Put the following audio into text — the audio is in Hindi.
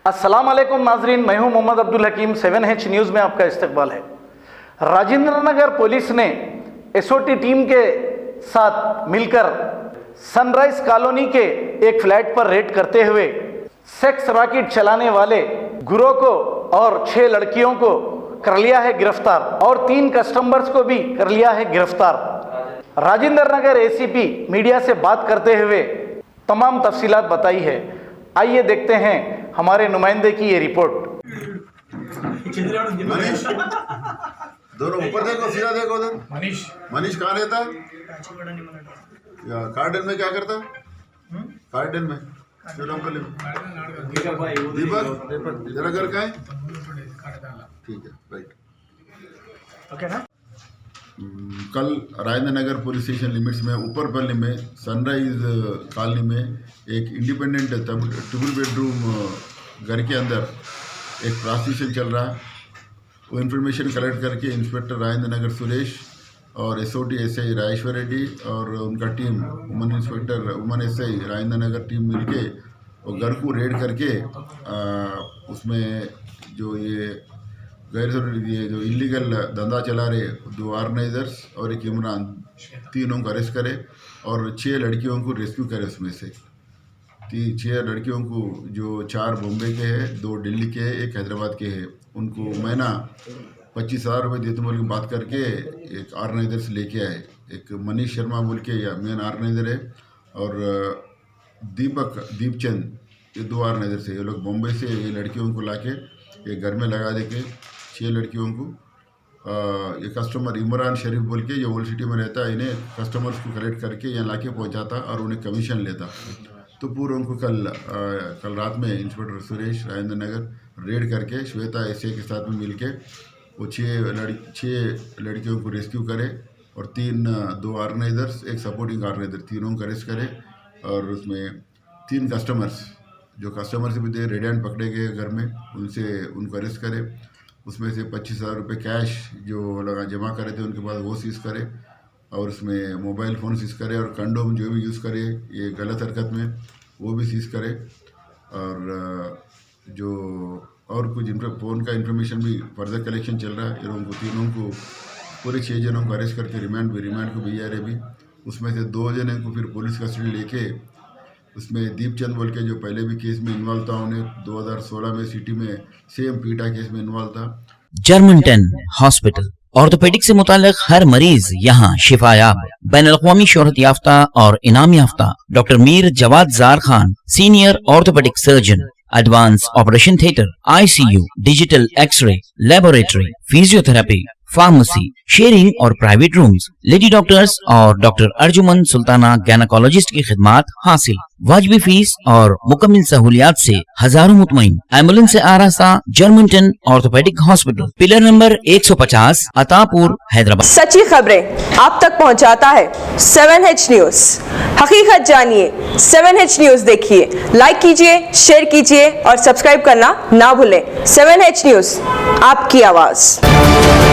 अस्सलाम वालेकुम नाजरीन, मैं हूं मोहम्मद अब्दुल हकीम। 7H न्यूज़ में आपका इस्तकबाल है। राजेंद्र नगर पुलिस ने एसओटी टीम के साथ मिलकर सनराइज कॉलोनी के एक फ्लैट पर रेड करते हुए सेक्स रॉकेट चलाने वाले गुरों को और 6 लड़कियों को कर लिया है गिरफ्तार और 3 कस्टमर्स को भी कर लिया है गिरफ्तार। राजेंद्र नगर एसीपी मीडिया से बात करते हुए तमाम तफसीलात बताई है। आइए देखते हैं हमारे नुमाइंदे की ये रिपोर्ट। मनीष, दोनों ऊपर देखो, सीधा देखो उधर। मनीष कहाँ रहता है? गार्डन में क्या करता है? गार्डन में दीपक, जरा घर का है? ठीक है, राइट। ओके ना। कल Rajendra Nagar police station limits में ऊपर पल्ली में सनराइज कॉलोनी में एक इंडिपेंडेंट ट्रिपल बेडरूम घर के अंदर एक प्रोस्टिट्यूशन चल रहा है। वो इन्फॉर्मेशन कलेक्ट करके इंस्पेक्टर राजेंद्र नगर सुरेश और एसओटी एसआई राजेश्वर रेड्डी और उनका team woman SI Rajendra Nagar team मिलके वो घर को रेड करके उसमें जो ये जो इलीगल धंधा चला रहे 2 ऑर्गेनाइजर्स और एक इमरान, तीनों को अरेस्ट करे और 6 लड़कियों को रेस्क्यू करे। उसमें से 6 लड़कियों को जो 4 बॉम्बे के हैं, 2 दिल्ली के हैं, 1 हैदराबाद के हैं, उनको महीना 25,000 रुपये देते बोल के बात करके एक ऑर्गेनाइजर से लेके आए। एक मनीष शर्मा बोल के या मेन ऑर्गेनाइजर है और दीपचंद, ये 2 ऑर्गेनाइजर से। ये लोग बॉम्बे से ये लड़कियों को लाके ये घर में लगा दे के 6 लड़कियों को ये कस्टमर इमरान शरीफ बोल के ये ओल्ड सिटी में रहता है, इन्हें कस्टमर्स को कलेक्ट करके यहाँ लाके पहुँचाता और उन्हें कमीशन लेता। तो पूरे उनको कल रात में इंस्पेक्टर सुरेश राजेंद्र नगर रेड करके श्वेता एसए के साथ में मिलके वो 6 लड़कियों को रेस्क्यू करे और 2 ऑर्गेनाइजर्स, एक सपोर्टिंग ऑर्गेनाइजर, तीनों को अरेस्ट करे। और उसमें 3 कस्टमर्स से भी दे रेड हैंड पकड़े गए घर में, उनको अरेस्ट करे। उसमें से 25,000 रुपये कैश जो लोग जमा करे थे उनके पास वो सीज करे और उसमें मोबाइल फ़ोन सीज करे और कंडोम जो भी यूज़ करे ये गलत हरकत में वो भी सीज करे। और जो और कुछ फ़ोन का इन्फॉर्मेशन भी फर्दर कलेक्शन चल रहा है। इन लोगों को तीनों को पूरे 6 जनों को अरेस्ट करके रिमांड को भेजा रहे भी। उसमें से 2 जने को फिर पुलिस कस्टडी लेके उसमें दीपचंद बोल के जो पहले भी केस में इन्वॉल्व था, उन्हें 2016 में सिटी में सेम पीटा केस में इन्वॉल्व था। जर्मनटन हॉस्पिटल ऑर्थोपेडिक से मुताल्लिक हर मरीज यहाँ शिफायाब। बैनुल-अक़वामी शोहरत याफ्ता और इनाम याफ्ता doctor Mir Jawad Zar Khan, senior orthopaedic surgeon, advance operation theatre, ICU, digital x ray, laboratory, physiotherapy, pharmacy, sharing और प्राइवेट रूम्स, लेडी डॉक्टर्स और डॉक्टर अर्जुमन सुल्ताना गैनकोलॉजिस्ट की खिदमात हासिल। वाजिबी फीस और मुकम्मल सहूलियात से हजारों मुतमईन। एम्बुलेंस से आरास्ता Germanton orthopaedic hospital, pillar number 150, Attapur, Hyderabad. सच्ची खबरें आप तक पहुंचाता है 7H न्यूज। हकीकत जानिए, 7H न्यूज देखिए, लाइक कीजिए, शेयर कीजिए और सब्सक्राइब करना ना भूलें। 7H न्यूज, आपकी आवाज।